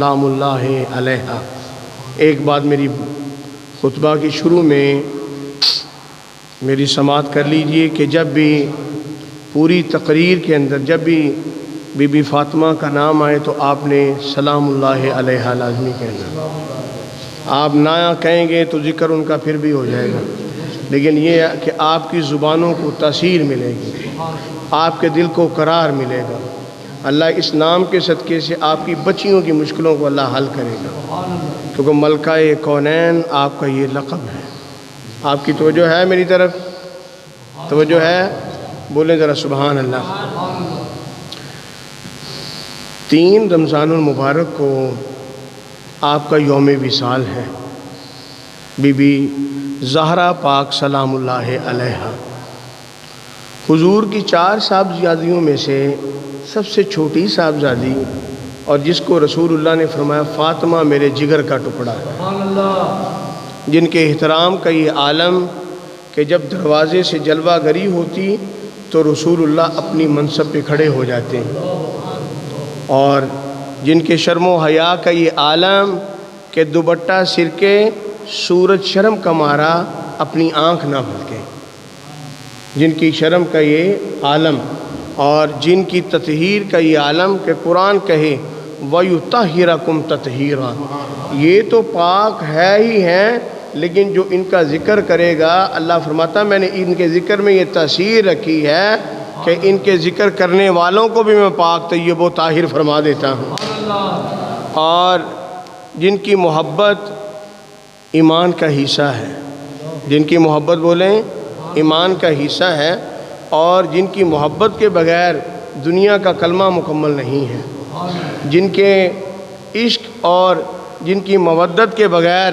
سلام اللہ علیہ۔ ایک بات میری خطبہ کی شروع میں میری سماعت کر لیجئے کہ جب بھی پوری تقریر کے اندر جب بھی بی بی فاطمہ کا نام آئے تو آپ نے سلام اللہ علیہ لازمی کہنا۔ آپ نہ کہیں گے تو ذکر ان کا پھر بھی ہو جائے گا، لیکن یہ ہے کہ آپ کی زبانوں کو تاثیر ملے گی، آپ کے دل کو قرار ملے گا۔ اللہ اس نام کے صدقے سے آپ کی بچیوں کی مشکلوں کو اللہ حل کرے گا، کیونکہ ملکہ کونین آپ کا یہ لقب ہے۔ آپ کی توجہ ہے میری طرف؟ توجہ ہے؟ بولیں ذرا سبحان اللہ۔ 3 رمضان المبارک کو آپ کا یوم وصال ہے۔ بی بی زہرا پاک سلام اللہ علیہا حضور کی 4 صاحبزادیوں میں سے سب سے چھوٹی صاحبزادی، اور جس کو رسول اللہ نے فرمایا فاطمہ میرے جگر کا ٹکڑا ہے، جن کے احترام کا یہ عالم کہ جب دروازے سے جلوہ گری ہوتی تو رسول اللہ اپنی منصب پہ کھڑے ہو جاتے ہیں، اور جن کے شرم و حیا کا یہ عالم کہ دوپٹہ سر کے سورج شرم کا مارا اپنی آنکھ نہ بھلکے، جن کی شرم کا یہ عالم اور جن کی تطہیر کا یہ عالم کہ قرآن کہے وَيُطَهِّرَكُمْ تَطْهِيرًا، یہ تو پاک ہے ہی ہیں، لیکن جو ان کا ذکر کرے گا اللہ فرماتا میں نے ان کے ذکر میں یہ تاثیر رکھی ہے کہ ان کے ذکر کرنے والوں کو بھی میں پاک طیب و طاہر فرما دیتا ہوں، اور جن کی محبت ایمان کا حصہ ہے، جن کی محبت بولیں ایمان کا حصہ ہے، اور جن کی محبت کے بغیر دنیا کا کلمہ مکمل نہیں ہے، جن کے عشق اور جن کی مودت کے بغیر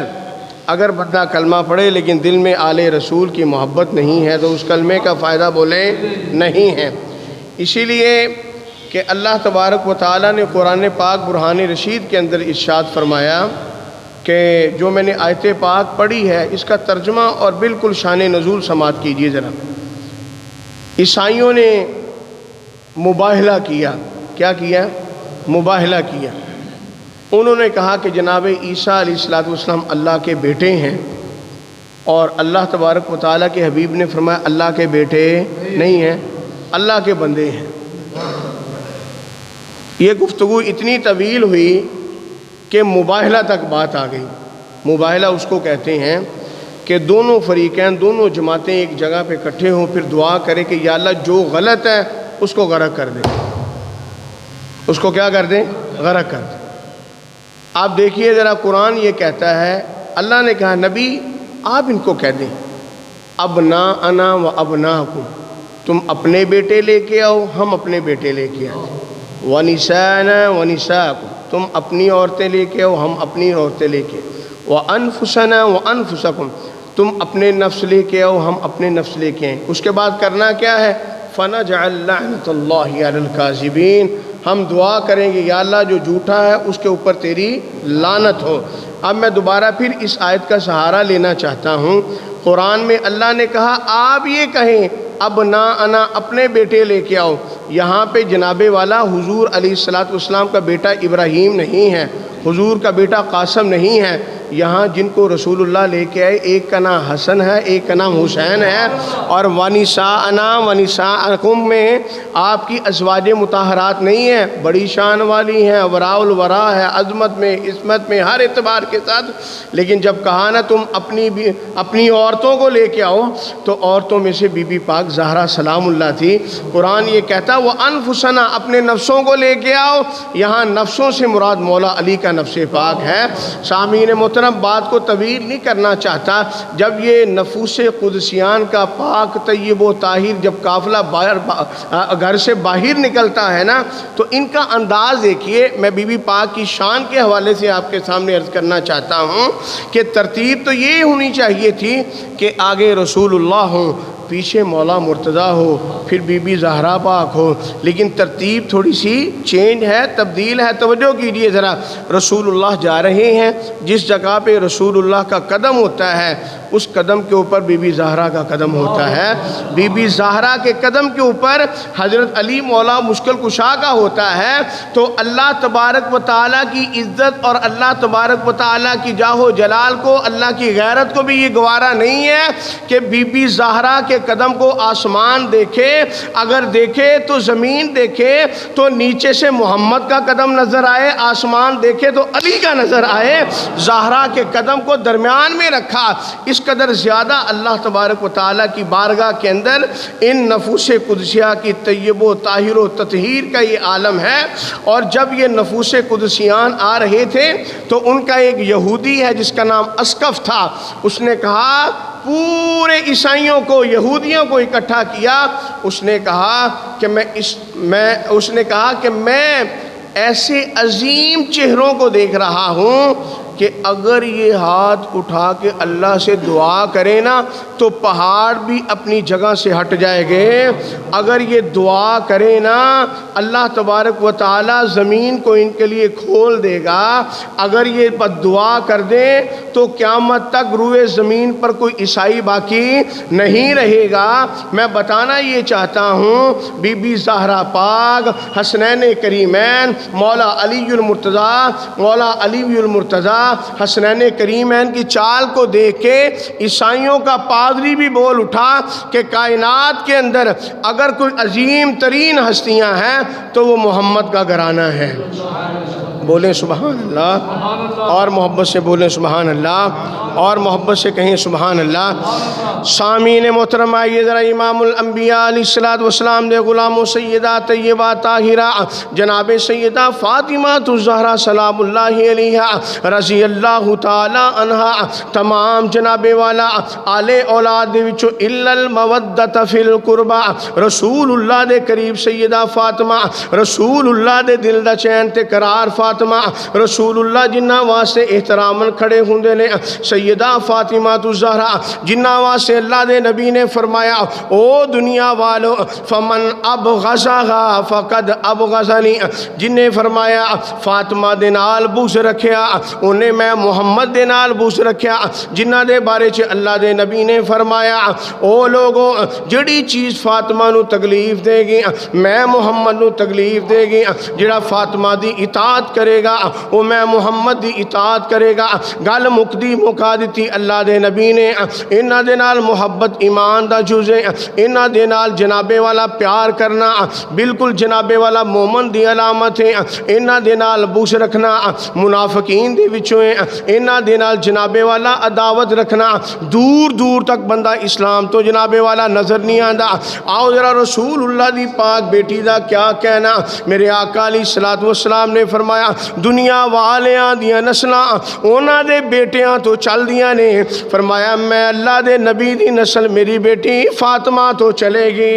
اگر بندہ کلمہ پڑھے لیکن دل میں آل رسول کی محبت نہیں ہے تو اس کلمے کا فائدہ بولیں نہیں ہے۔ اسی لیے کہ اللہ تبارک و تعالیٰ نے قرآن پاک برہان رشید کے اندر ارشاد فرمایا کہ جو میں نے آیت پاک پڑھی ہے اس کا ترجمہ اور بالکل شان نزول سماعت کیجیے ذرا۔ عیسائیوں نے مباہلہ کیا، کیا کیا؟ مباہلہ کیا۔ انہوں نے کہا کہ جناب عیسیٰ علیہ السلام اللہ کے بیٹے ہیں، اور اللہ تبارک و تعالیٰ کے حبیب نے فرمایا اللہ کے بیٹے نہیں ہیں، اللہ کے بندے ہیں۔ یہ گفتگو اتنی طویل ہوئی کہ مباہلہ تک بات آ گئی۔ مباہلہ اس کو کہتے ہیں کہ دونوں فریقین دونوں جماعتیں ایک جگہ پہ اکٹھے ہوں، پھر دعا کرے کہ یا اللہ جو غلط ہے اس کو غرق کر دے، اس کو کیا کر دیں؟ غرق کر دیں۔ آپ دیکھیے ذرا قرآن یہ کہتا ہے، اللہ نے کہا نبی آپ ان کو کہہ دیں ابناءنا و ابناءکم، تم اپنے بیٹے لے کے آؤ ہم اپنے بیٹے لے کے آتے، ونساءنا ونساءکم، تم اپنی عورتیں لے کے آؤ ہم اپنی عورتیں لے کے، وانفسنا وانفسکم، تم اپنے نفس لے کے آؤ ہم اپنے نفس لے کے آئیں۔ اس کے بعد کرنا کیا ہے؟ فَنَجْعَلْ لَعْنَةَ اللَّهِ عَلَى الْكَاذِبِينَ، ہم دعا کریں گے یا اللہ جو جھوٹا ہے اس کے اوپر تیری لعنت ہو۔ اب میں دوبارہ پھر اس آیت کا سہارا لینا چاہتا ہوں۔ قرآن میں اللہ نے کہا آپ یہ کہیں اب نہ انا اپنے بیٹے لے کے آؤ، یہاں پہ جناب والا حضور علیہ السلام کا بیٹا ابراہیم نہیں ہے، حضور کا بیٹا قاسم نہیں ہے، یہاں جن کو رسول اللہ لے کے آئے ایک کا نام حسن ہے ایک کا نام حسین ہے، اور ونساءنا ونساءکم میں آپ کی ازواج مطہرات نہیں ہیں، بڑی شان والی ہیں، وراء الورا ہے، عظمت میں عصمت میں ہر اعتبار کے ساتھ، لیکن جب کہا نا تم اپنی عورتوں کو لے کے آؤ تو عورتوں میں سے بی بی پاک زہرا سلام اللہ تھی۔ قرآن یہ کہتا وہ انفسنا اپنے نفسوں کو لے کے آؤ، یہاں نفسوں سے مراد مولا علی کا نفس پاک ہے۔ سامعین محترم بات کو طویل نہیں کرنا چاہتا، جب یہ نفوس قدسیان کا پاک طیب و طاہر جب قافلہ گھر سے باہر نکلتا ہے نا تو ان کا انداز دیکھیے۔ میں بی بی پاک کی شان کے حوالے سے آپ کے سامنے عرض کرنا چاہتا ہوں کہ ترتیب تو یہ ہونی چاہیے تھی کہ آگے رسول اللہ ہوں، پیچھے مولا مرتضیٰ ہو، پھر بی بی زہرا پاک ہو، لیکن ترتیب تھوڑی سی چینج ہے، تبدیل ہے۔ توجہ کیجئے ذرا، رسول اللہ جا رہے ہیں، جس جگہ پہ رسول اللہ کا قدم ہوتا ہے اس قدم کے اوپر بی بی زہرا کا قدم ہوتا ہے، بی بی زہرا کے قدم کے اوپر حضرت علی مولا مشکل کشا کا ہوتا ہے۔ تو اللہ تبارک و تعالیٰ کی عزت اور اللہ تبارک و تعالیٰ کی جاہ و جلال کو، اللہ کی غیرت کو بھی یہ گوارا نہیں ہے کہ بی بی زہرا کے قدم کو آسمان دیکھے، اگر دیکھے تو زمین دیکھے تو نیچے سے محمد کا قدم نظر آئے، آسمان دیکھے تو علی کا نظر آئے، زہرا کے قدم کو درمیان میں رکھا۔ اس قدر زیادہ اللہ تبارک و تعالیٰ کی بارگاہ کے اندر ان نفوس قدسیہ کی طیب و طاہر و تطہیر کا یہ عالم ہے۔ اور جب یہ نفوس قدسیان آ رہے تھے تو ان کا ایک یہودی ہے جس کا نام اسقف تھا، اس نے کہا، پورے عیسائیوں کو، یہودیوں کو اکٹھا کیا، اس نے کہا کہ میں ایسے عظیم چہروں کو دیکھ رہا ہوں کہ اگر یہ ہاتھ اٹھا کے اللہ سے دعا کرے نا تو پہاڑ بھی اپنی جگہ سے ہٹ جائے گے، اگر یہ دعا کرے نا اللہ تبارک و تعالی زمین کو ان کے لیے کھول دے گا، اگر یہ بد دعا کر دیں تو قیامت تک روئے زمین پر کوئی عیسائی باقی نہیں رہے گا۔ میں بتانا یہ چاہتا ہوں، بی بی زہرا پاک، حسنین کریمین، مولا علی المرتضیٰ، حسنین کریمین کی چال کو دیکھ کے عیسائیوں کا پادری بھی بول اٹھا کہ کائنات کے اندر اگر کوئی عظیم ترین ہستیاں ہیں تو وہ محمد کا گھرانہ ہے۔ بولیں سبحان اللہ، اور محبت سے بولیں سبحان اللہ، اور محبت سے کہیں سبحان اللہ۔ سامعین محترم، آئیے ذرا امام الانبیاء علیہ الصلوۃ والسلام دے غلام و سیدہ طیبہ طاہرہ جناب سیدہ فاطمہ الزہرا سلام اللہ علیہا رضی اللہ تعالی عنہا تمام جناب والا آل اولاد دے وچوں الا المودۃ فی القربہ، رسول اللہ دے قریب سیدہ فاطمہ، رسول اللہ دے دل دا چین تے قرار فاطمہ، رسول اللہ جنہ واسطے احترامن کھڑے ہوندے نے سیدہ فاطمہ الزہرا، جنہ واسطے اللہ دے نبی نے فرمایا، او دنیا والو فمن ابغضھا فقد ابغضنی، جن نے فرمایا فاطمہ دے نال بغض رکھیا انہیں میں محمد دے نال بغض رکھیا، جنہ دے بارے چ اللہ دے نبی نے فرمایا، او لوگو جڑی چیز فاطمہ نو تکلیف دے گی میں محمد نو تکلیف دے گی، جڑا فاطمہ دی اطاعت کرے گا وہ میں محمد دی اطاعت کرے گا۔ گل مکدی مکا دیتی اللہ دے نبی نے، انہاں دے نال محبت ایمان دا جز ہے، انہاں دے نال جناب والا پیار کرنا بالکل جناب والا مومن دی علامت ہے، انہاں دے نال بغض رکھنا منافقین دے وچوں ہے، انہاں دے نال جناب والا عداوت رکھنا دور دور تک بندہ اسلام تو جناب والا نظر نہیں آندا۔ آؤ ذرا رسول اللہ دی پاک بیٹی دا کیا کہنا، میرے آقا علیہ الصلوۃ والسلام نے فرمایا دنیا والیاں دیاں نسلاں انہاں دے بیٹیاں تو چل دیاں نے، فرمایا میں اللہ دے نبی دی نسل میری بیٹی فاطمہ تو چلے گی۔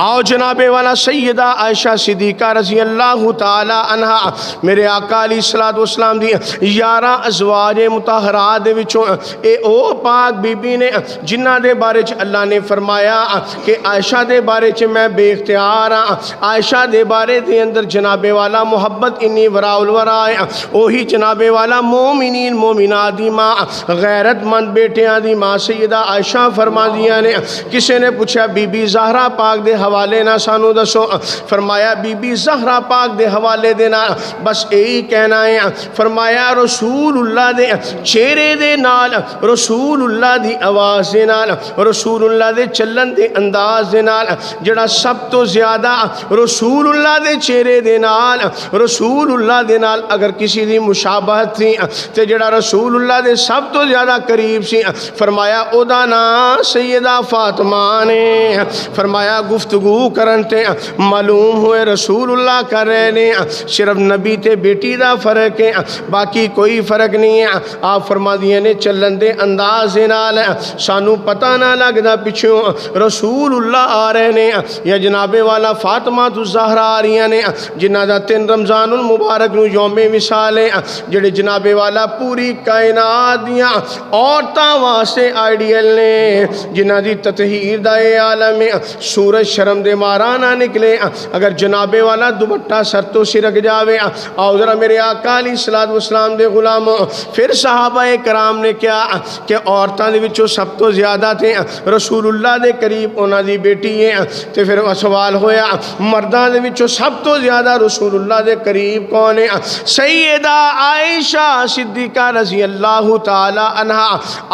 آؤ جناب والا سیدہ عائشہ صدیقہ رضی اللہ تعالی عنہا، میرے آقا علیہ الصلوۃ والسلام دی 11 ازواج مطہرات دے وچوں اے او پاک بی بی نے جنہ دے بارے چ اللہ نے فرمایا کہ عائشہ دے بارے چ میں بے اختیار ہاں، عائشہ دے بارے دے اندر جناب والا محبت انی وراء الورا ہے، اوہی جناب والا مومنین مومنات دی ماں غیرت مند بیٹیاں دی ماں سیدہ عائشہ فرما دیاں نے۔ کسی نے پوچھا بی بی زہرا پاک دے حوالے نہ سانو دسو، فرمایا بی بی زہرا پاک دے حوالے دینا بس یہی کہنا ہے، فرمایا رسول اللہ دے چہرے دے نال، رسول اللہ دی آواز دے نال، رسول اللہ دے چلن دے انداز دے نال، جڑا سب تو زیادہ رسول اللہ دے چہرے دے نال، رسول اللہ دے نال اگر کسی دی مشابہت تھی تے جڑا رسول اللہ دے سب تو زیادہ قریب سی، فرمایا او دا نام سیدہ فاطمہ نے، فرمایا گفتگو گفتگو کرنتے معلوم ہوئے رسول اللہ کر رہے نے صرف نبی تے بیٹی دا فرق ہے باقی کوئی فرق نہیں ہے آپ فرما دیے نے چلن دے انداز نال سانو پتہ نہ لگدا پچھوں رسول اللہ آ رہے نے یا جناب والا فاطمہ الزہرا آ رہی نے جنہاں دا 3 رمضان المبارک نو یوم وصال ہے جڑے جناب والا پوری کائنات دیاں عورتاں واسطے آئیڈیل نے جنہاں دی تطہیر دا عالم سورج شرم دے مارا نہ نکلے اگر جناب والا دوپٹہ سر تو سرک جاوے آؤ ذرا میرے آقا علیہ الصلوۃ والسلام دے غلاموں پھر صحابہ کرام نے کیا کہ عورتاں دے وچوں سب تو زیادہ تھے رسول اللہ دے قریب انہاں دی بیٹی ہے تے پھر سوال ہویا مرداں دے وچوں سب تو زیادہ رسول اللہ دے قریب کون ہے سیدہ عائشہ صدیقہ رضی اللہ تعالی عنہا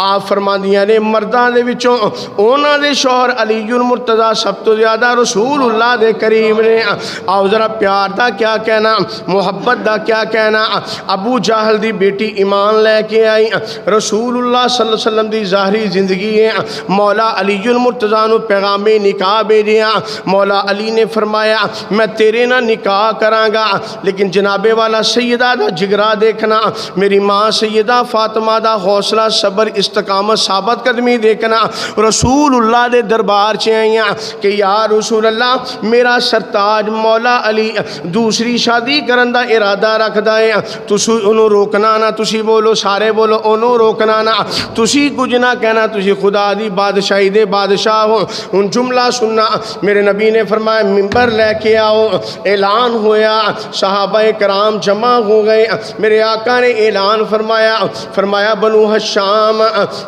آپ فرماندیاں نے مرداں دے وچوں انہاں دے شوہر علی المرتضیٰ سب تو زیادہ رسول اللہ دے قریب نے آؤ ذرا پیار دا کیا کہنا محبت دا کیا کہنا ابو جہل دی بیٹی ایمان لے کے آئی رسول اللہ صلی اللہ علیہ وسلم دی ظاہری زندگی ہے مولا علی المرتضیٰ نو پیغام نکاح بھیجیا مولا علی نے فرمایا میں تیرے نہ نکاح کراں گا لیکن جناب والا سیدہ دا جگرا دیکھنا میری ماں سیدہ فاطمہ دا حوصلہ صبر استقامت ثابت قدمی دیکھنا رسول اللہ دے دربار چ آئیاں کہ یا رسول اللہ میرا سرتاج مولا علی دوسری شادی کرن دا ارادہ رکھدا ہے تسی انہوں روکنا نہ تسی بولو سارے بولو انہوں روکنا نہ تسی کچھ نہ کہنا تسی خدا دی بادشاہی دے بادشاہ ہو ان جملہ سننا میرے نبی نے فرمایا ممبر لے کے آؤ اعلان ہویا صحابہ کرام جمع ہو گئے میرے آقا نے اعلان فرمایا بنو حشام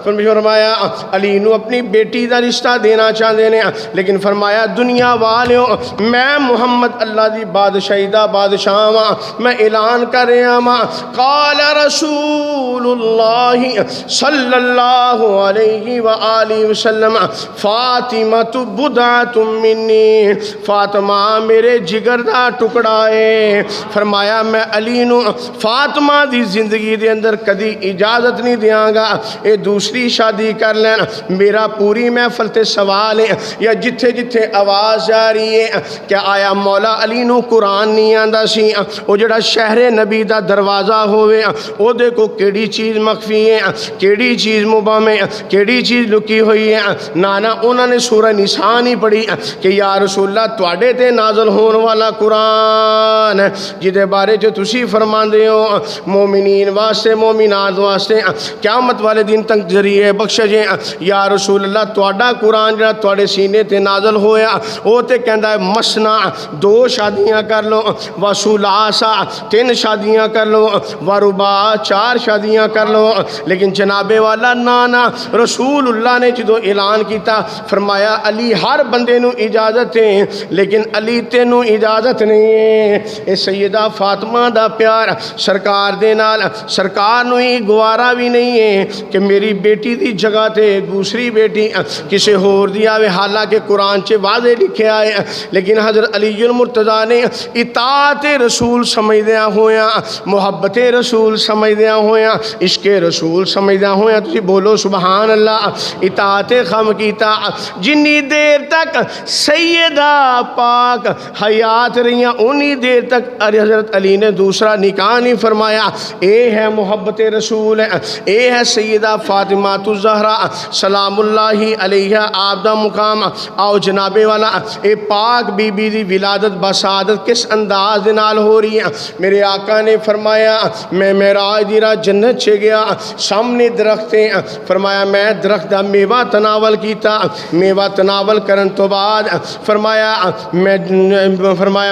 فرمایا علی نو اپنی بیٹی دا رشتہ دینا چاہتے ہیں لیکن فرمایا دنیا والیوں میں محمد اللہ دی بادشاہی دا بادشاہ ہاں میں اعلان کر رہا ہاں قال رسول اللہ صلی اللہ علیہ وآلہ وسلم فاطمہ بضعۃ منی فاطمہ میرے جگر دا ٹکڑا ہے فرمایا میں علی نو فاطمہ دی زندگی دے اندر کدی اجازت نہیں دیاں گا اے دوسری شادی کر لین میرا پوری محفل تے سوال ہے یا جتھے جتھے آواز جا رہی ہے کہ آیا مولا علی نو قرآن نہیں آندا سی او جڑا شہر نبی دا دروازہ ہوئے او دے کو کیڑی چیز مخفی ہے کیڑی چیز مبہم ہے کیڑی چیز لکی ہوئی ہے نانا انہوں نے سورہ نساء نہیں پڑھی کہ یا رسول اللہ تواڈے تے نازل ہون والا قرآن جدے بارے جو تسی فرماندے ہو مومنین واسطے مومنات واسطے قیامت والے دن تک ذریعے بخشے یا رسول اللہ تواڈا قرآن جڑا تواڈے سینے تے نازل ہویا او تے کہندا ہے مسنا 2 شادیاں کر لو وسلاسا 3 شادیاں کر لو وربا 4 شادیاں کر لو لیکن جناب والا نانا رسول اللہ نے جدو اعلان کیتا فرمایا علی ہر بندے نو اجازت ہے لیکن علی تینوں اجازت نہیں ہے اے سیدہ فاطمہ دا پیار سرکار دے نال سرکار نو ہی گوارا بھی نہیں ہے کہ میری بیٹی دی جگہ تے دوسری بیٹی کسے ہور دیا وے حالانکہ قرآن چے واضح لکھیا ہے لیکن حضرت علی المرتضیٰ نے اطاعت رسول سمجھدیاں ہویاں محبت رسول سمجھدیاں ہویاں عشق رسول سمجھدیاں ہویاں تسی بولو سبحان اللہ اطاعت خم کیتا جنی دیر تک سیدہ پاک حیات رہیاں انہی دیر تک حضرت علی نے دوسرا نکاح نہیں فرمایا اے ہے محبت رسول اے ہے سیدہ فاطمہ الزہرا سلام اللہ علیہ آپ دا مقام آؤ جناب والا اے پاک بی بی دی ولادت بسعادت کس انداز نال ہو رہی ہے میرے آقا نے فرمایا میں معراج دی رات جنت چے گیا سامنے درخت ہیں فرمایا میں درخت دا میوہ تناول کیتا میوہ تناول کرن تو بعد فرمایا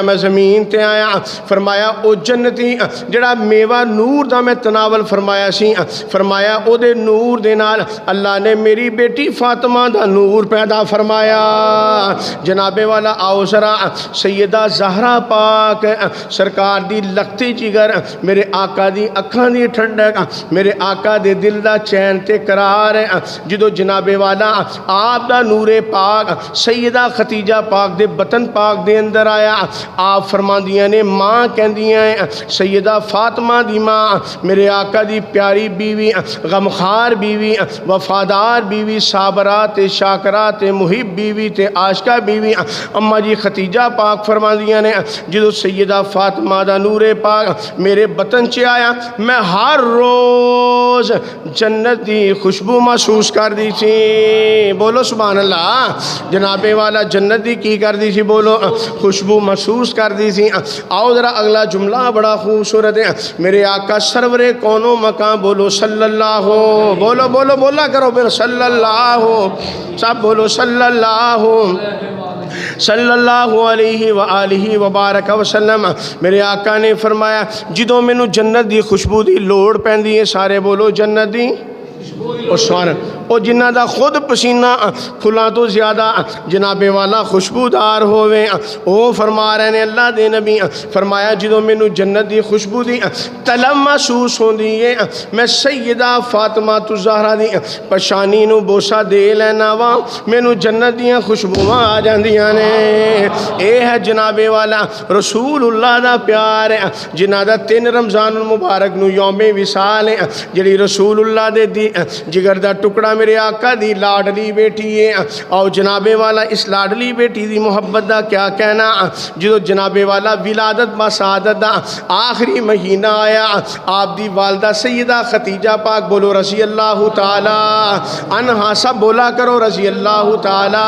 میں زمین تے آیا فرمایا او جنتی جڑا میوہ نور دا میں تناول فرمایا سی فرمایا او دے نور دے نال اللہ نے میری بیٹی فاطمہ دا نور پیدا فرمایا جناب والا آؤ ذرا سیدہ زہرا پاک سرکار دی لگتی جگر میرے آقا دی اکھاں دی ٹھنڈک میرے آقا دے دل دا چین تے قرار جدو جناب والا آپ دا نور پاک سیدہ ختیجہ پاک دے بطن پاک دے اندر آیا آپ فرماندیاں نے ماں کہندیاں سیدہ فاطمہ دی ماں میرے آقا دی پیاری بیوی غمخوار بیوی وفادار بیوی صابرات شاکرات محب بیوی تے عاشقہ بی بی اما جی ختیجہ پاک فرما دیا نے جدو سیدہ فاطمہ دا نور پاک میرے بطن چ آیا میں ہر روز جنت دی خوشبو محسوس کر دی سی بولو سبحان اللہ جناب والا جنت دی کی کر دی سی بولو خوشبو محسوس کر دی سی آؤ ذرا اگلا جملہ بڑا خوبصورت ہے میرے آقا سرور کونو مکان بولو صلی اللہ بولو بولو بولا کرو پھر صلی اللہ سب بولو صلی اللہ علیہ وآلہ وبارک وسلم میرے آقا نے فرمایا جدوں مینوں جنت دی خوشبو دی لوڑ پیندی ہے سارے بولو جنت دی اور جنہ دا خود پسینہ پھلاں تو زیادہ جناب والا خوشبودار ہوئے او فرما رہے ہیں اللہ دے نبی فرمایا جدوں مینوں جنت دی خوشبو دی طلب محسوس ہوندی ہے میں سیدہ فاطمہ الزہرا دی پشانی نو بوسا دے لینا وا مینوں جنت دیاں خوشبوواں آ جاندیاں نے اے ہے جناب والا رسول اللہ دا پیار ہے جنہ دا 3 رمضان المبارک نو یوم وصال ہے جڑی رسول اللہ دے دی جگر دا ٹکڑا میرے آقا دی لاڈلی بیٹی ہے اور جناب والا اس لاڈلی بیٹی دی محبت دا کیا کہنا جدو جناب والا ولادت با سعادت دا آخری مہینہ آیا آپ دی والدہ سیدہ ختیجہ پاک بولو رضی اللہ تعالی عنہا سب بولا کرو رضی اللہ تعالی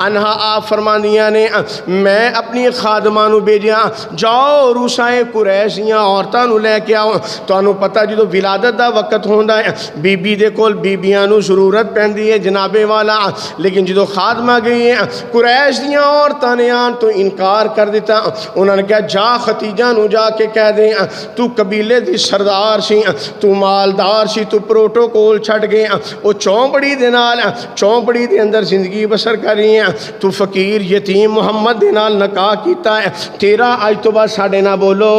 عنہا آپ فرمانیاں نے میں اپنی خادمانو بھیجیا جاؤ روسائے قریشیاں عورتاں نو لے کے آؤ تو انہوں پتہ جدو ولادت دا وقت ہوندا ہے بی بی دے کول بیبیاں نو ضرورت پیندی ہے جناب والا لیکن جدو خادمہ گئی ہیں قریش دیاں عورتاں نے آن تو انکار کر دیتا انہوں نے کہا جا ختیجہ نو جا کے کہہ دیں تو قبیلے دی سردار سی تو مالدار سی تو پروٹوکول چھٹ گئے او چونپڑی دے نال چونپڑی دے اندر زندگی بسر کر رہی ہیں تو فقیر یتیم محمد دے نال نکاح کیتا ہے تیرا آج تو بعد ساڑھے نہ بولو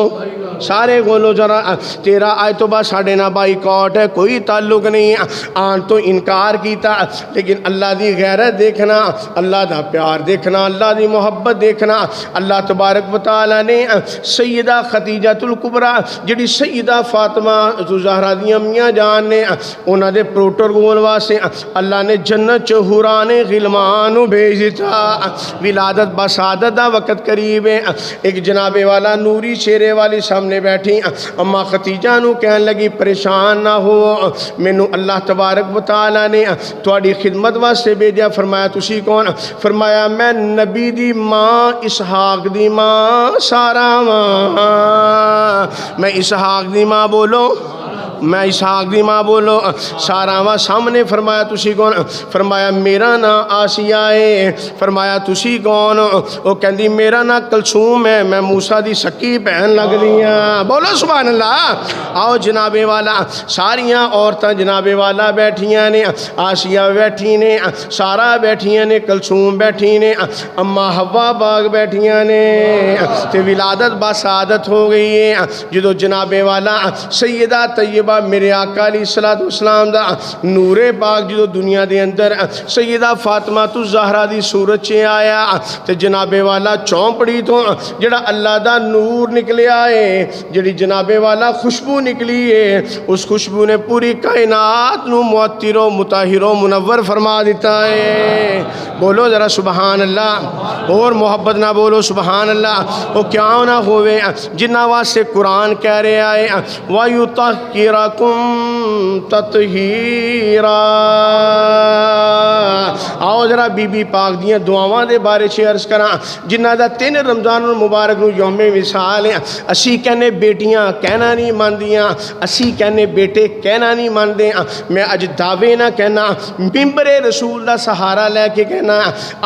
سارے بولو ذرا تیرا آج تو بعد ساڑھے نہ بائی کاٹ ہے کوئی تعلق نہیں آن تو انکار کیتا لیکن اللہ دی غیرت دیکھنا اللہ دا پیار دیکھنا اللہ دی محبت دیکھنا اللہ تبارک و تعالی نے سیدہ ختیجہ الکبریٰ جڑی سیدہ فاطمہ الزہرا دی امیاں جان نے انہاں دے پروٹوکول واسطے اللہ نے جنت چ حوران غلمان بھیج دیتا ولادت بسعادت دا وقت قریب ہے ایک جناب والا نوری چہرے والی سامنے بیٹھی اما ختیجہ نو کہن لگی پریشان نہ ہو مینوں اللہ تبارک و تعالی نے تواڈی خدمت واسطے بھیجا فرمایا تسی کون فرمایا میں نبی دی ماں اسحاق دی ماں سارا ماں میں اسحاق دی ماں بولو میں اسحاق دی ماں بولو سارا ماں سامنے فرمایا تسی کون فرمایا میرا نام آسیہ ہے فرمایا تسی کون وہ کہندی میرا نام کلثوم ہے میں موسیٰ دی سکی بہن لگ دیاں بولو سبحان اللہ آؤ جناب والا ساریاں عورتاں جناب والا بیٹھیاں نے آسیہ بیٹھی نے سارا بیٹھیاں نے کلثوم بیٹھی نے اما حوا باغ بیٹھیاں نے تے ولادت با سعادت ہو گئی ہے جدو جناب والا سیدہ طیبہ میرے آقا علیہ السلام دا نور پاک جدو دنیا دے اندر سیدہ فاطمہ الزہرا دی صورت چے آیا تے جناب والا چونپڑی تو جڑا اللہ دا نور نکلے آئے جڑی جناب والا خوشبو نکلی ہے اس خوشبو نے پوری کائنات نو معطر و مطہر و منور فرما دیتا ہے بولو ذرا سبحان اللہ اور محبت نہ بولو سبحان اللہ وہ کیا نہ ہوئے جنہ واسطے قرآن کہہ رہے آئے وَيُطَهِّرَكُمْ تَطْهِيرًا آؤ ذرا بی بی پاک دیاں دعاواں دے بارے چھ عرض کراں جنہ دا 3 رمضان المبارک نو یوم وصال ہے اسی کہنے بیٹیاں کہنا نہیں ماندیاں اسی کہنے بیٹے کہنا نہیں ماندے میں اج دعوے نہ کہنا ممبر رسول دا سہارا لے کے کہنا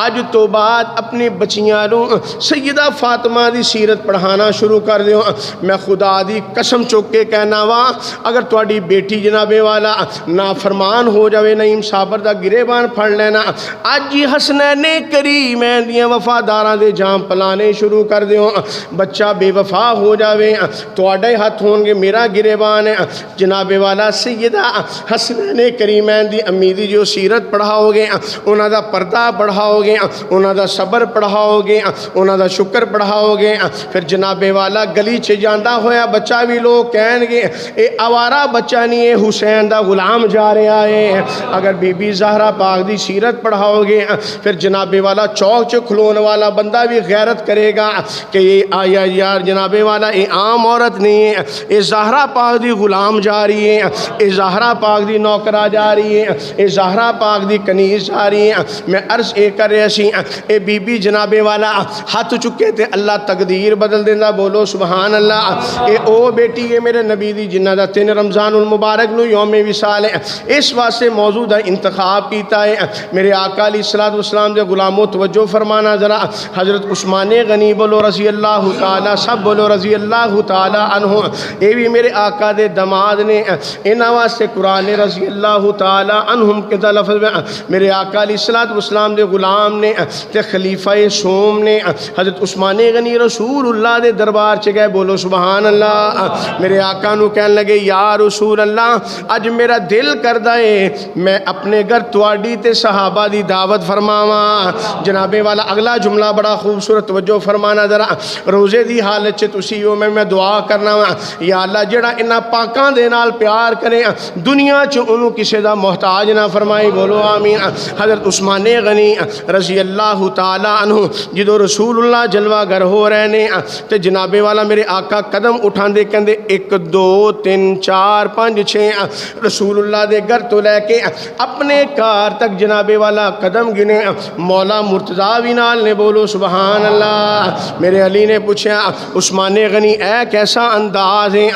اج تو بعد اپنے بچیاں نو سیدہ فاطمہ دی سیرت پڑھانا شروع کر دیو میں خدا دی قسم چوک کے کہنا وا اگر تواڈی بیٹی جناب والا نافرمان ہو جاوے نعیم صابر دا گریبان پھڑ لینا اج ہی حسنین کریمین دیاں وفاداراں دے جام پلانے شروع کر دیو بچہ بے وفا ہو جاوے تواڈے ہاتھ ہون گے میرا گریبان ہے جناب والا سیدہ حسنین کریمین دی امی دی جو سیرت پڑھاؤ گے انہاں دا پردہ پڑھاؤ گے انہاں دا صبر پڑھاؤ گے انہاں دا شکر پڑھاؤ گے پھر جناب والا گلی چ جاندا ہویا بچہ بھی لوگ کہن گے اے آوارہ بچہ نہیں اے حسین دا غلام جا رہا ہے اگر بی بی زہرا پاک دی سیرت پڑھاؤ گے پھر جناب والا چوک چ کھلون والا بندہ بھی غیرت کرے گا کہ یہ آیا یار جناب والا یہ عام عورت نہیں ہے، یہ زہرا پاک دی غلام جا رہی ہے، یہ زہرا پاک دی نوکرہ جا رہی ہے، یہ زہرا پاک دی کنیز جا رہی ہے۔ میں عرض اے کر رہے سی اے بی بی جناب والا ہاتھ چکے تے اللہ تقدیر بدل دینا، بولو سبحان اللہ۔ اے او بیٹی ہے میرے نبی دی جنہ دا 3 رمضان المبارک نو یوم وصال ہے، اس واسطے موضوع دا انتخاب کیتا ہے۔ میرے آقا علیہ السلام دے غلاموں توجہ فرمانا ذرا، حضرت عثمان غنی بولو رضی اللہ تعالی، سب بولو رضی اللہ تعالی عنہ، اے بھی میرے آقا دے دماد نے، انہاں واسطے قرآن رضی اللہ تعالی عنہم کے لفظ میں میرے آقا علیہ السلام دے غلام نے تے خلیفہ سوم نے حضرت عثمان غنی رسول اللہ دے دربار چ گئے، بولو سبحان اللہ۔ میرے آقا نو کہنے لگے یا رسول اللہ اج میرا دل کردا ہے میں اپنے گھر تواڈی تے صحابہ دی دعوت فرماواں۔ جناب والا اگلا جملہ بڑا خوبصورت، توجہ فرمانا ذرا، روزے دی حالت چ تسی ہو، میں دعا کرنا وا یا اللہ جڑا انہاں پاکاں دے نال پیار کرے دنیا چ انہوں کسے دا محتاج نہ فرمائی، بولو آمین۔ حضرت عثمان غنی رضی اللہ تعالی عنہ جدو رسول اللہ جلوہ گر ہو رہے نے تے جناب والا میرے آقا قدم اٹھان دے کہندے 1 2 3 4 5 6 رسول اللہ دے گھر تو لے کے اپنے کار تک جناب والا قدم گنے۔ مولا مرتضیٰ بھی نال نے، بولو سبحان اللہ۔ میرے علی نے پوچھا عثمان غنی اے کیسا انداز ہے؟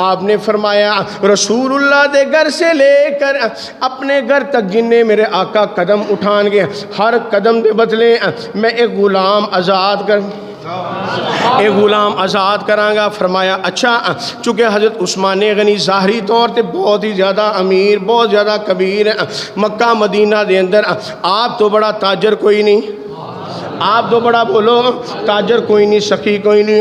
آپ نے فرمایا رسول اللہ دے گھر سے لے کر اپنے گھر تک جننے میرے آقا قدم اٹھان گے ہر قدم دے بدلے میں ایک غلام آزاد کرانگا۔ فرمایا اچھا، چونکہ حضرت عثمان غنی ظاہری طور تے بہت ہی زیادہ امیر، بہت زیادہ کبیر ہے، مکہ مدینہ دے اندر آپ تو بڑا تاجر کوئی نہیں، آپ تو بڑا بولو تاجر کوئی نہیں، سخی کوئی نہیں،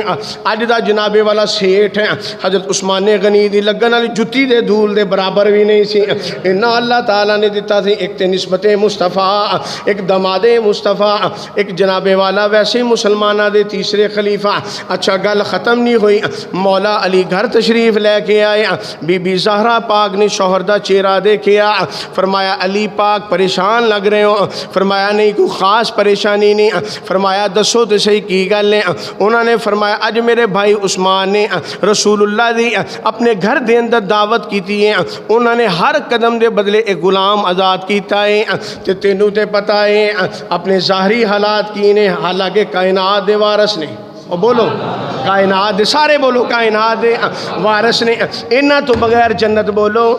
اج دا جناب والا سیٹھ ہے۔ حضرت عثمان غنی دی لگن والی جتی دے دھول دے برابر بھی نہیں سی، انہاں اللہ تعالیٰ نے دیتا تھی ایک تے نسبت مصطفیٰ، ایک دماد مصطفیٰ، ایک جناب والا ویسے مسلمانہ دے تیسرے خلیفہ۔ اچھا گل ختم نہیں ہوئی، مولا علی گھر تشریف لے کے آئے، بی بی زہرا پاک نے شوہر دا چہرہ دیکھیا، فرمایا علی پاک پریشان لگ رہے ہو؟ فرمایا نہیں کوئی خاص پریشانی نہیں۔ فرمایا دسو تو صحیح کی گل ہے؟ انہوں نے فرمایا اج میرے بھائی عثمان نے رسول اللہ دی اپنے گھر دے اندر دعوت کیتی ہے، انہوں نے ہر قدم دے بدلے ایک غلام آزاد کیتا ہے، تے تینوں تے پتہ ہے اپنے ظاہری حالات کی نے، حالانکہ کائنات دے وارث نے، اور بولو کائنات دے، سارے بولو کائنات دے وارث نے، انہاں تو بغیر جنت بولو،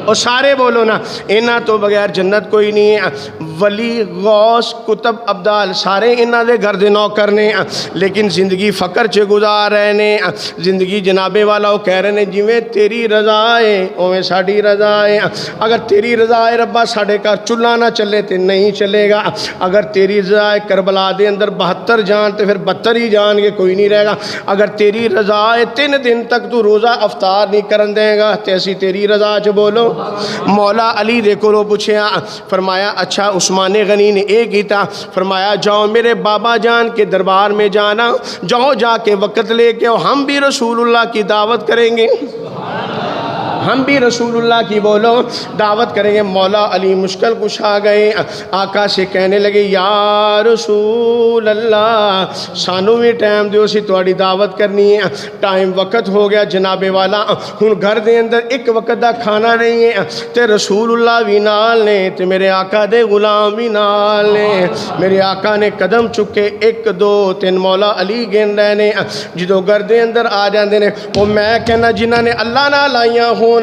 اور سارے بولو نا انہاں تو بغیر جنت کوئی نہیں ہے۔ ولی غوث کتب ابدال سارے انہاں دے گھر دے نوکر نے، لیکن زندگی فقر چے گزار رہے نے، زندگی جنابے والا وہ کہہ رہے نے جویں تیری رضا ہے اویں ساڈی رضا ہے، اگر تیری رضا ہے ربا ساڈے گھر چولہا نہ چلے تے نہیں چلے گا، اگر تیری رضا ہے کربلا دے اندر 72 جان تے پھر 72 ہی جان کے کوئی نہیں رہے گا، اگر تیری رضا ہے 3 دن تک تو روزہ افطار نہیں کرن دے گا تے اسی تیری رضا چ بولو۔ مولا علی دے کولوں پوچھیا، فرمایا اچھا عثمان غنی نے اے کیتا، فرمایا جاؤ میرے بابا جان کے دربار میں جانا، جاؤ جا کے وقت لے کے ہم بھی رسول اللہ کی دعوت کریں گے، ہم بھی رسول اللہ کی بولو دعوت کریں گے۔ مولا علی مشکل کش آ گئے، آقا سے کہنے لگے یا رسول اللہ سانو بھی ٹائم دیو سی تواڈی دعوت کرنی ہے، ٹائم وقت ہو گیا جناب والا، ہن گھر دے اندر ایک وقت دا کھانا نہیں ہے تے رسول اللہ بھی نال نے تے میرے آقا دے غلام بھی نال نے۔ میرے آقا نے قدم چکے 1 2 3 مولا علی گن رہے نے، جدو گھر دے اندر آ جاندے نے وہ میں کہنا جنہاں نے اللہ نہ لائیاں ہوں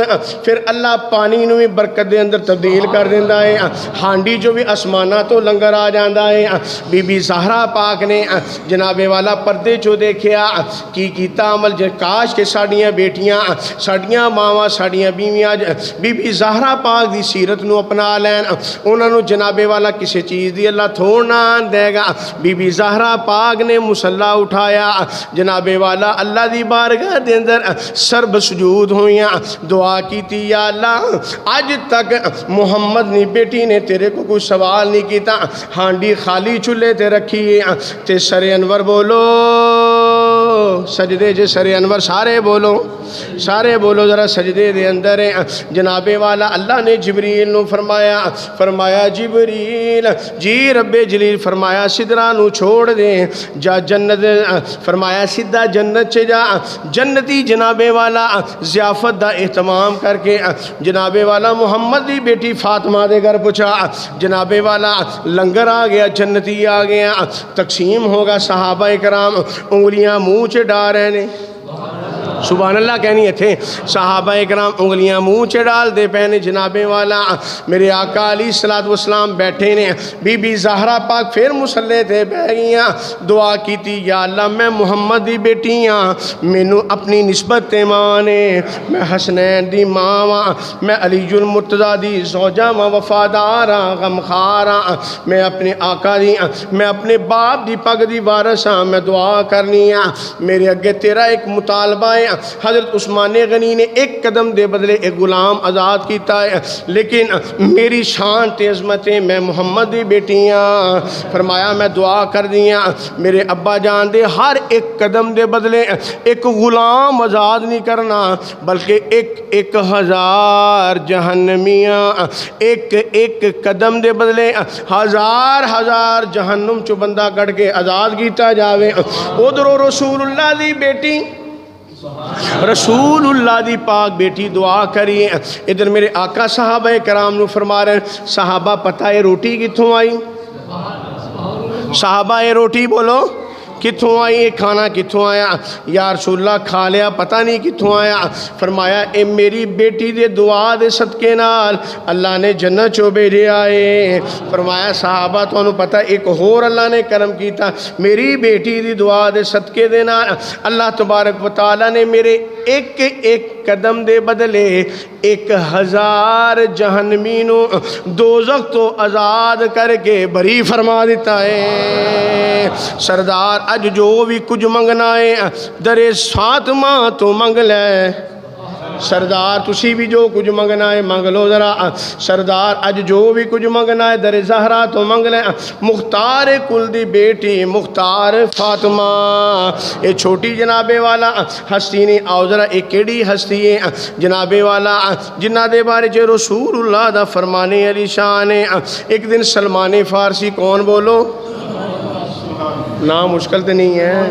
پھر اللہ پانی نو بھی برکت دے اندر تبدیل کر دیندہ ہے، ہانڈی جو بھی اسمانہ تو لنگر آ جاندہ ہے۔ بی بی زہرا پاک نے جناب والا پردے جو دیکھیا کی کیتا عمل جو کاش کے ساڑیاں بیٹیاں ساڑیاں ماواں ساڑیاں بیویاں بی بی زہرا پاک دی سیرت نو اپنا لین، انہوں نے جناب والا کسی چیز دی اللہ تھوڑنا دے گا۔ بی بی زہرا پاک نے مصلح اٹھایا، جناب والا اللہ دی بارگاہ دے اندر سرب سجود ہویاں، دعا کیتی یا اللہ آج تک محمد نی بیٹی نے تیرے کو کوئی سوال نہیں کیتا، ہانڈی خالی چولہے تے رکھی تے سر انور بولو سجدے جے سر انور سارے بولو سارے بولو ذرا سجدے دے اندر ہیں۔ جناب والا اللہ نے جبریل نو فرمایا جبریل جی رب جلیل فرمایا سدرا نو چھوڑ دے جا جنت، فرمایا سیدھا جنت چ جا۔ جنتی جناب والا ضیافت دا اہتمام کر کے جناب والا محمد دی بیٹی فاطمہ دے گھر پہنچا۔ جناب والا لنگر آ گیا، جنتی آ گیا، تقسیم ہوگا، صحابہ کرام انگلیاں منہ چ ڈال رہے نے، سبحان اللہ کہنی ہے تھے، صحابہ کرام انگلیاں منہ چ ڈال دے پہنے۔ جناب والا میرے آقا علیہ الصلوۃ والسلام بیٹھے نے، بی بی زہرا پاک پھر مصلے تے بہ گئیاں، دعا کیتی یا اللہ میں محمد دی بیٹی ہاں، مینوں اپنی نسبت تے ماں نے، میں حسنین دی ماں ہاں، میں علی المرتضیٰ دی زوجہ ہاں، وفادار ہاں، غمخوار ہاں، میں اپنے آقا دی، میں اپنے باپ دی پگ دی وارث ہاں، میں دعا کرنی ہاں، میرے اگے تیرا ایک مطالبہ ہے۔ حضرت عثمان غنی نے ایک قدم دے بدلے ایک غلام آزاد کیتا ہے، لیکن میری شان تے عظمتیں میں محمد دی بیٹیاں، فرمایا میں دعا کر دیاں میرے ابا جان دے ہر ایک قدم دے بدلے ایک غلام آزاد نہیں کرنا، بلکہ ایک ہزار جہنمیاں، ایک قدم دے بدلے ہزار جہنم چو بندہ کٹ کے آزاد کیتا جاوے۔ ادھرو رسول اللہ دی بیٹی، رسول اللہ دی پاک بیٹی دعا کریے، ادھر میرے آقا صحابہ کرام نو فرما رہے ہیں صحابہ پتہ ہے روٹی کتھوں آئی؟ صحابہ یہ روٹی بولو کتھوں آئی، یہ کھانا کتھوں آیا؟ یا رسول اللہ کھا لیا پتہ نہیں کتھوں آیا۔ فرمایا اے میری بیٹی دے دعا دے صدقے نال اللہ نے جنت چو بھیجے آئے۔ فرمایا صحابہ تو انہوں پتہ ایک اور اللہ نے کرم کیتا، میری بیٹی دی دعا دے صدقے دے نال اللہ تبارک و تعالیٰ نے میرے ایک قدم دے بدلے 1000 جہنمی نو دوزخ تو آزاد کر کے بری فرما دیتا ہے۔ سردار اج جو بھی کچھ منگنا ہے درے فاطمہ تو منگ لے، سردار تسی بھی جو کچھ منگنا ہے منگ لو ذرا، سردار اج جو بھی کچھ منگنا ہے در زہرا تو منگ لے، مختار کل دی بیٹی مختار فاطمہ، اے چھوٹی جناب والا ہستی نہیں، آؤ ذرا ایک کیڑی ہستی ہے جناب والا جنہ دے بارے جو رسول اللہ دا فرمانے علی شان ہے۔ ایک دن سلمان فارسی، کون بولو؟ نام مشکل تو نہیں ہے،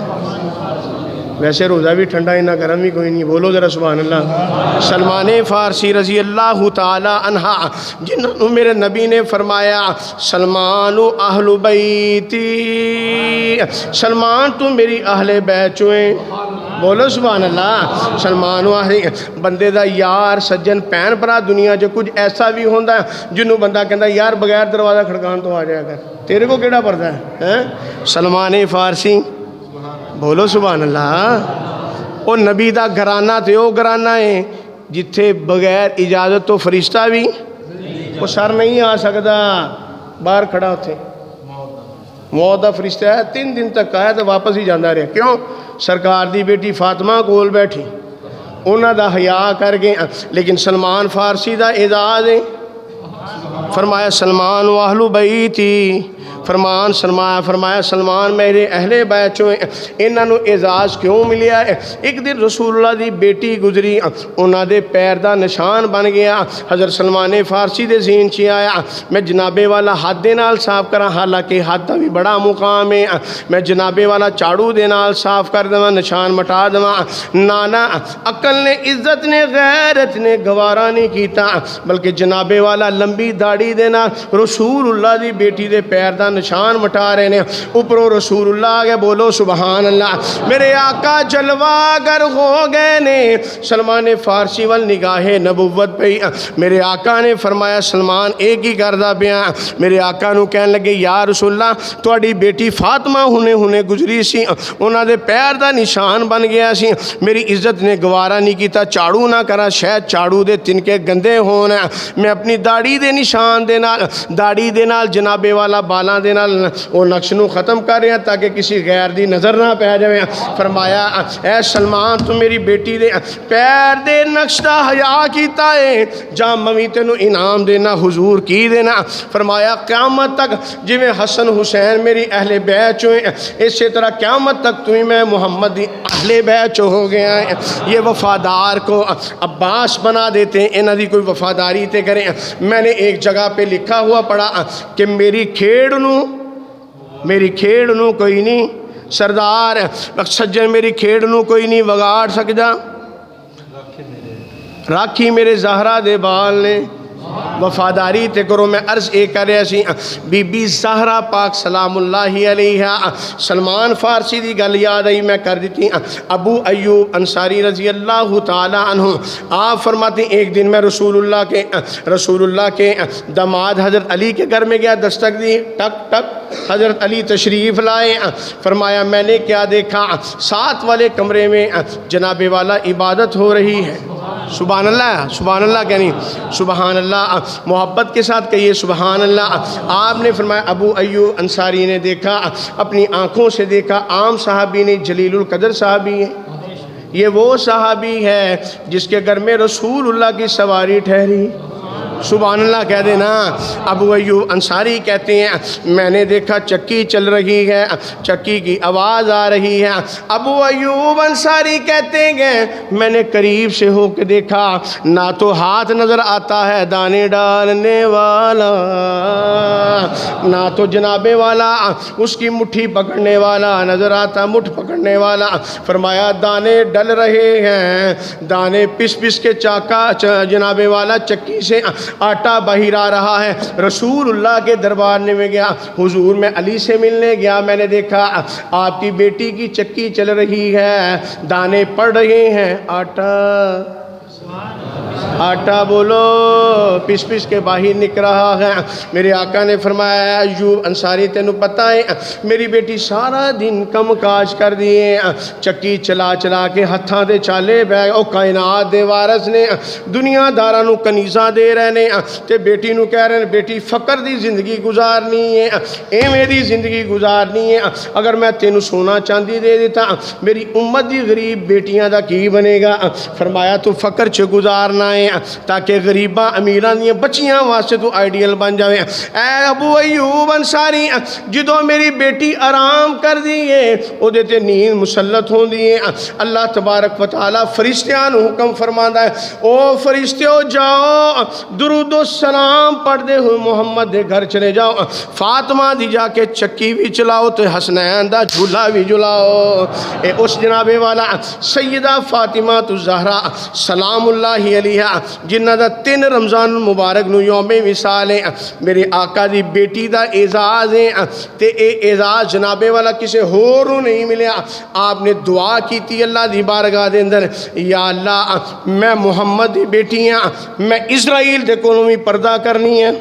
ویسے روزہ بھی ٹھنڈا اتنا گرم بھی کوئی نہیں، بولو ذرا سبحان اللہ۔ سلمان فارسی رضی اللہ تعالی عنہ جنہوں میرے نبی نے فرمایا سلمان اہل بیتی، سلمان تو میری اہل بیت چویں، بولو سبحان اللہ۔ سلمان بندے دا یار سجن پین پرا دنیا جو کچھ ایسا بھی ہوندہ ہے جنہوں بندہ کہندہ یار بغیر دروازہ کھڑکان تو آ جائے گا، تیرے کو کیڑا پڑتا ہے؟ سلمان فارسی، بولو سبحان اللہ۔ وہ نبی دا گھرانہ تے وہ گھرانہ ہے جتھے بغیر اجازت تو فرشتہ بھی وہ سر نہیں آ سکتا، باہر کھڑا ہوتے موت دا فرشتہ ہے 3 دن تک آیا تو واپس ہی جاندہ رہا، کیوں؟ سرکار دی بیٹی فاطمہ کول بیٹھی انہاں دا حیا کر گئے، لیکن سلمان فارسی دا اعزاز ہے، فرمایا سلمان و اہل بیتی، فرمایا سلمان میرے اہل بیت چوں انہاں نو اعزاز کیوں ملیا ہے؟ ایک دن رسول اللہ دی بیٹی گزری، انہاں دے پیر دا نشان بن گیا، حضرت سلمان فارسی دے ذہن چ آیا میں جنابے والا ہاتھ دے نال صاف کراں، حالانکہ ہاتھ دا بھی بڑا مقام ہے، میں جنابے والا چاڑو دے نال صاف کر دواں، نشان مٹا دواں، نانا عقل نے عزت نے غیرت نے گوارا نہیں کیتا، بلکہ جنابے والا لمبی داڑھی دے نال رسول اللہ دی بیٹی دے پیر دا نشان مٹا رہے نے، اوپروں رسول اللہ آگے بولو سبحان اللہ، میرے آقا جلوہ گر ہو گئے نے، سلمان فارسی وال نگاہ نبوت پہ، میرے آقا نے فرمایا سلمان ایک ہی کردہ پیا، میرے آقا نو کہنے لگے یا رسول اللہ تواڈی بیٹی فاطمہ ہونے گزری سی، انہاں دے پیر دا نشان بن گیا سی، میری عزت نے گوارا نہیں کیتا چاڑو نہ کرا، شاید چاڑو دے تنکے گندے ہونا، میں اپنی داڑھی دے نشان ایمان دے نال داڑھی دے نال جناب والا بالاں دے نال وہ نقش نو ختم کر رہے ہیں تاکہ کسی غیر دی نظر نہ پہ جائے۔ فرمایا اے سلمان تو میری بیٹی دے پیر دے نقش دا حیا کیتا ہے، جا ممی تینوں انعام دینا حضور کی دینا۔ فرمایا قیامت تک جویں حسن حسین میری اہل بیت چوں اسی طرح قیامت تک تمہیں میں محمد دی اہل بیت چوں ہو گیا ہے۔ یہ وفادار کو عباس بنا دیتے ہیں، انہاں دی کوئی وفاداری تے کریں۔ میں نے ایک جگہ پہ لکھا ہوا پڑھا کہ میری کھیڑ نو کوئی نہیں سردار سجن میری کھیڑ نو کوئی نہیں وگاڑ سکدا، راکھی میرے زہرا دے بال نے وفاداری تے کرو۔ میں عرض ایک کر رہا سی بی بی زہرا پاک سلام اللہ علیہ، سلمان فارسی دی گل یاد آئی میں کر دیتی۔ ابو ایوب انصاری رضی اللہ تعالی عنہ آپ فرماتے ایک دن میں رسول اللہ کے داماد حضرت علی کے گھر میں گیا، دستک دی، ٹک ٹک، حضرت علی تشریف لائے۔ فرمایا میں نے کیا دیکھا، ساتھ والے کمرے میں جناب والا عبادت ہو رہی ہے۔ سبحان اللہ، سبحان اللہ کہنی، سبحان اللہ محبت کے ساتھ کہیے سبحان اللہ۔ آپ نے فرمایا ابو ایوب انصاری نے دیکھا، اپنی آنکھوں سے دیکھا، عام صحابی نے، جلیل القدر صحابی ہے، یہ وہ صحابی ہے جس کے گھر میں رسول اللہ کی سواری ٹھہری۔ سبحان اللہ کہہ دینا۔ ابو ایوب انصاری کہتے ہیں میں نے دیکھا چکی چل رہی ہے، چکی کی آواز آ رہی ہے۔ ابو ایوب انصاری کہتے ہیں میں نے قریب سے ہو کے دیکھا، نہ تو ہاتھ نظر آتا ہے دانے ڈالنے والا، نہ تو جناب والا اس کی مٹھی پکڑنے والا نظر آتا، مٹھ پکڑنے والا۔ فرمایا دانے ڈل رہے ہیں، دانے پس پس کے چاکا جناب والا چکی سے آٹا باہر آ رہا ہے۔ رسول اللہ کے دربار میں گیا، حضور میں علی سے ملنے گیا، میں نے دیکھا آپ کی بیٹی کی چکی چل رہی ہے، دانے پڑ رہے ہیں، آٹا بولو پس پس کے باہر نکل رہا ہے۔ میرے آقا نے فرمایا ایوب انصاری تینوں پتہ ہے میری بیٹی سارا دن کم کاج کر دیے، چکی چلا چلا کے ہتھاں دے چالے بہ او کائنات دے وارث نے دنیا داراں نو کنیزاں دے رہے نے تے بیٹی نو کہہ رہے ہیں بیٹی فقر دی زندگی گزارنی ہے، ایویں دی زندگی گزارنی ہے۔ اگر میں تینوں سونا چاندی دے دیتا میری امت دی غریب بیٹیاں دا کی بنے گا؟ فرمایا تو فقر چ گزارنا ہے تاکہ غریباں امیراں دیاں بچیاں واسطے تو آئیڈیل بن جاوے۔ اے ابو ایوب انصاری جدوں میری بیٹی آرام کر دیئے او دیتے نیند مسلط ہوں دیئے، اللہ تبارک و تعالی فرشتیاں نو حکم فرماندا ہے او فرشتیو جاؤ درود و سلام پڑھ دے ہوئے محمد دے گھر چلے جاؤ، فاطمہ دی جا کے چکی بھی چلاؤ تے حسنین دا جھولا بھی جلاؤ۔ اے اس جناب والا سیدہ فاطمہ الزہرا سلام اللہ علیہ جنہ دا 3 رمضان مبارک نو یوم وصال ہے، میرے آقا دی بیٹی دا اعزاز ہے تے اے اعزاز جناب والا کسے ہور نو نہیں ملیا۔ آپ نے دعا کی تھی اللہ دی بارگاہ دے اندر، یا اللہ میں محمد دی بیٹی ہاں، میں اسرائیل دے کولوں بھی پردہ کرنی ہے۔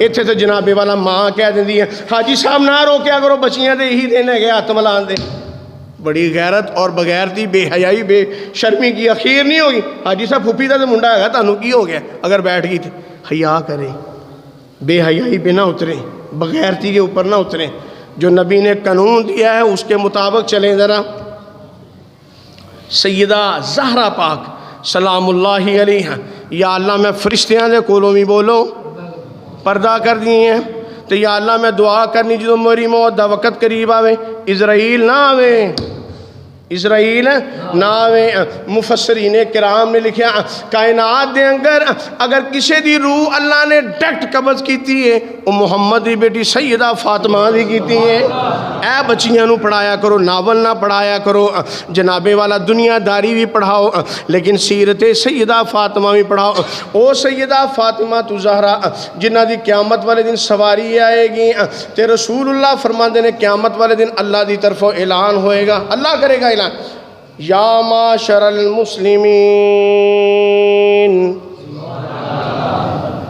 اتھے تو جناب والا ماں کہہ دیندی ہے حاجی صاحب نہ روکیا کرو بچیاں دے ہی دینے گئے ہاتھ ملان دے۔ بڑی غیرت اور بغیرتی بے حیائی بے شرمی کی اخیر نہیں ہوگی۔ حاجی صاحب پھوپھی دا تو منڈا ہے تانوں کی ہو گیا اگر بیٹھ گئی تھی؟ حیا کریں، بے حیائی پہ نہ اتریں، بغیرتی کے اوپر نہ اتریں، جو نبی نے قانون دیا ہے اس کے مطابق چلیں۔ ذرا سیدہ زہرا پاک سلام اللہ علیہ یا اللہ میں فرشتیاں دے کولوں بھی بولو پردہ کر دیے ہیں تو یا اللہ میں دعا کرنی جدو میری موت دا وقت قریب آوے اسرائیل نہ آوے، اسرائیل نہ آوے۔ مفسرین کرام نے لکھیا کائنات دے اگر کسی دی روح اللہ نے ڈائریکٹ قبض کیتی ہے وہ محمد دی بیٹی سیدہ فاطمہ دی کیتی ہے۔ اے بچیاں نو پڑھایا کرو، ناول نہ پڑھایا کرو، جناب والا دنیا داری بھی پڑھاؤ لیکن سیرت سیدہ فاطمہ بھی پڑھاؤ۔ او سیدہ فاطمہ الزہرا جنہ دی قیامت والے دن سواری آئے گی تے رسول اللہ فرماندے نے قیامت والے دن اللہ دی طرفوں اعلان ہوئے گا، اللہ کرے گا اعلان یا معاشر المسلمین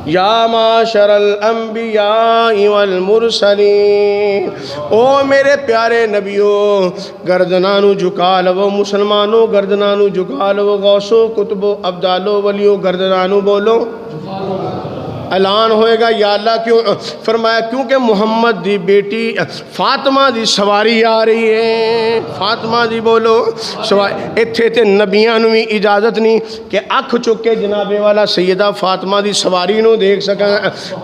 یا معاشر الانبیاء والمرسلین، او میرے پیارے نبیوں گردنانو جھکا لو، مسلمانوں گردنانو جھکا لو، غوثو کتبو ابدالو ولیو گردنانو بولو اعلان ہوئے گا یا اللہ کیوں؟ فرمایا کیونکہ محمد دی بیٹی فاطمہ دی سواری آ رہی ہے۔ فاطمہ دی بولو سواری۔ اتھے تے نبیاں نو بھی اجازت نہیں کہ اکھ چک کے جناب والا سیدہ فاطمہ دی سواری نو دیکھ سکاں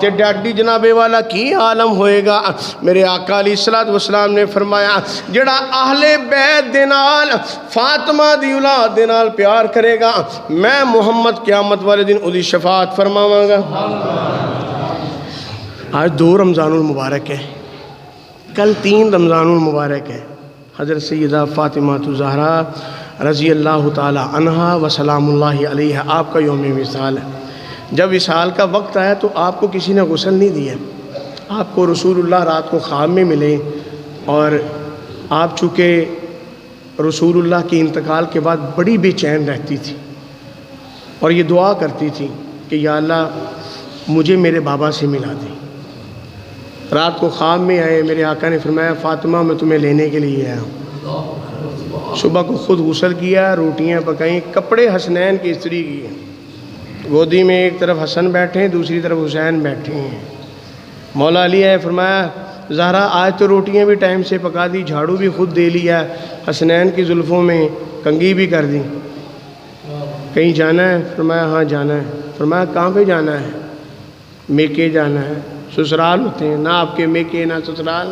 تے ڈاڈی جناب والا کی عالم ہوئے گا۔ میرے آقا علیہ الصلوۃ والسلام نے فرمایا جڑا اہل بیت دے نال فاطمہ دی اولاد دے نال پیار کرے گا میں محمد قیامت والے دن اودی شفاعت فرماواں گا۔ آج 2 رمضان المبارک ہے، کل 3 رمضان المبارک ہے۔ حضرت سیدہ فاطمہ الزہرا رضی اللہ تعالی عنہا و سلام اللہ علیہ آپ کا یوم وصال ہے۔ جب وصال کا وقت آیا تو آپ کو کسی نے غسل نہیں دیا۔ آپ کو رسول اللہ رات کو خواب میں ملے اور آپ چونکہ رسول اللہ کے انتقال کے بعد بڑی بے چین رہتی تھی اور یہ دعا کرتی تھی کہ یا اللہ مجھے میرے بابا سے ملا دے۔ رات کو خواب میں آئے، میرے آقا نے فرمایا فاطمہ میں تمہیں لینے کے لیے آیا ہوں۔ صبح کو خود غسل کیا، روٹیاں پکائیں، کپڑے حسنین کی استری کیے، گودی میں ایک طرف حسن بیٹھے ہیں دوسری طرف حسین بیٹھے ہیں۔ مولا علی ہے فرمایا زہرا آج تو روٹیاں بھی ٹائم سے پکا دی، جھاڑو بھی خود دے لیا، حسنین کی زلفوں میں کنگھی بھی کر دی، کہیں جانا ہے؟ فرمایا ہاں جانا ہے۔ فرمایا کہاں پہ جانا ہے؟ میکے جانا ہے۔ سسرال ہوتے ہیں، نہ آپ کے میکے نہ سسرال۔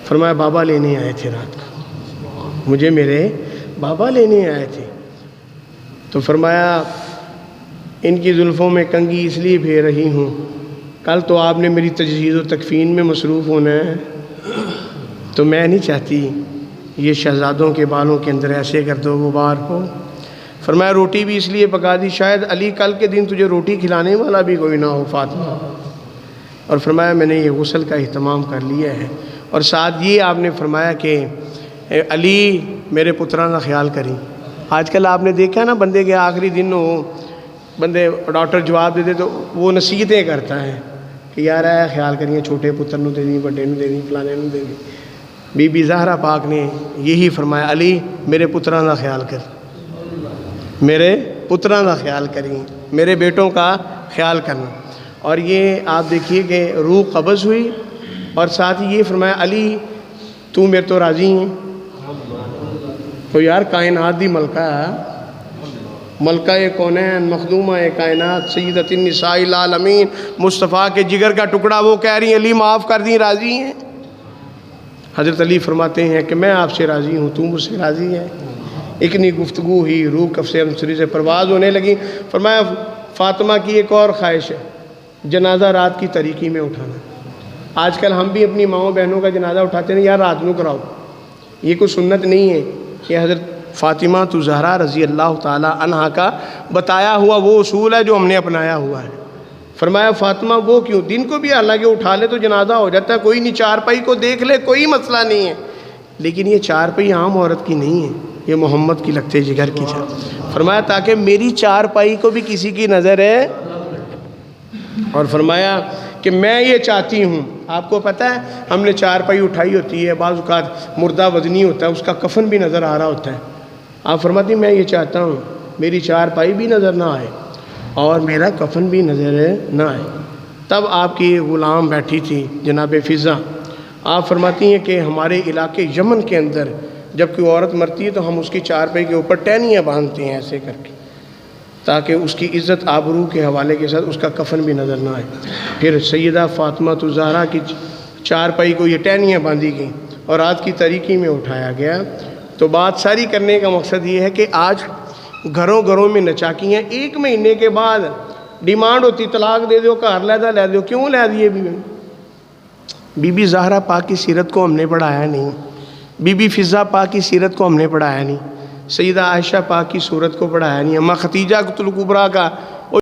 فرمایا بابا لینے آئے تھے رات کو، مجھے میرے بابا لینے آئے تھے۔ تو فرمایا ان کی زلفوں میں کنگھی اس لیے پھیر رہی ہوں، کل تو آپ نے میری تجہیز و تکفین میں مصروف ہونا ہے، تو میں نہیں چاہتی یہ شہزادوں کے بالوں کے اندر ایسے کر دو غبار ہو۔ فرمایا روٹی بھی اس لیے پکا دی شاید علی کل کے دن تجھے روٹی کھلانے والا بھی کوئی نہ ہو فاطمہ۔ اور فرمایا میں نے یہ غسل کا اہتمام کر لیا ہے، اور ساتھ یہ آپ نے فرمایا کہ علی میرے پتراں کا خیال کریں۔ آج کل آپ نے دیکھا نا بندے کے آخری دن ہو، بندے ڈاکٹر جواب دے دے تو وہ نصیحتیں کرتا ہے کہ یار اے خیال کریے چھوٹے پتر نو دے دی، بڑے نو دے دی، فلانے نو دے دی۔ بی بی زہرا پاک نے یہی فرمایا علی میرے پتراں کا خیال کر، میرے پتراں کا خیال کریں، میرے بیٹوں کا خیال کرنا۔ اور یہ آپ دیکھیے کہ روح قبض ہوئی، اور ساتھ ہی یہ فرمایا علی تو میرے تو راضی ہیں؟ تو یار کائنات دی ملکہ ملکہ کونین مخدومہ کائنات سیدۃ النساء العالمین مصطفیٰ کے جگر کا ٹکڑا، وہ کہہ رہی ہیں علی معاف کر دیں، راضی ہیں؟ حضرت علی فرماتے ہیں کہ میں آپ سے راضی ہوں، تو مجھ سے راضی ہے؟ اتنی گفتگو ہوئی، روح کف سے سے پرواز ہونے لگی۔ فرمایا فاطمہ کی ایک اور خواہش ہے، جنازہ رات کی تاریکی میں اٹھانا۔ آج کل ہم بھی اپنی ماؤں بہنوں کا جنازہ اٹھاتے ہیں، یار رات میں کراؤ، یہ کوئی سنت نہیں ہے۔ یہ حضرت فاطمہ الزہرا رضی اللہ تعالی عنہا کا بتایا ہوا وہ اصول ہے جو ہم نے اپنایا ہوا ہے۔ فرمایا فاطمہ وہ کیوں؟ دن کو بھی حالانکہ اٹھا لے تو جنازہ ہو جاتا ہے، کوئی نہیں، چارپائی کو دیکھ لے کوئی مسئلہ نہیں ہے، لیکن یہ چارپائی عام عورت کی نہیں ہے، یہ محمد کی لگتے جگر کی چار۔ فرمایا تاکہ میری چارپائی کو بھی کسی کی نظر ہے، اور فرمایا کہ میں یہ چاہتی ہوں، آپ کو پتہ ہے ہم نے چارپائی اٹھائی ہوتی ہے، بعض اوقات مردہ وزنی ہوتا ہے، اس کا کفن بھی نظر آ رہا ہوتا ہے، آپ فرماتی میں یہ چاہتا ہوں میری چارپائی بھی نظر نہ آئے اور میرا کفن بھی نظر نہ آئے۔ تب آپ کی غلام بیٹھی تھی جناب فضا، آپ فرماتی ہیں کہ ہمارے علاقے یمن کے اندر جب کوئی عورت مرتی ہے تو ہم اس کی چارپائی کے اوپر ٹہنیاں باندھتے ہیں ایسے کر کے، تاکہ اس کی عزت آبرو کے حوالے کے ساتھ اس کا کفن بھی نظر نہ آئے۔ پھر سیدہ فاطمہ الزہرا کی چارپائی کو یہ ٹہنیاں باندھی گئیں اور رات کی تاریکی میں اٹھایا گیا۔ تو بات ساری کرنے کا مقصد یہ ہے کہ آج گھروں گھروں میں نچاکیاں، 1 مہینے کے بعد ڈیمانڈ ہوتی طلاق دے دو، گھر لے دو، کیوں لے دیے؟ بی بی زہرا پاک کی سیرت کو ہم نے پڑھایا نہیں، بی بی فضا پاک کی سیرت کو ہم نے پڑھایا نہیں، سیدہ عائشہ پاک کی صورت کو پڑھایا نہیں، اماں ختیجہ الکبریٰ کا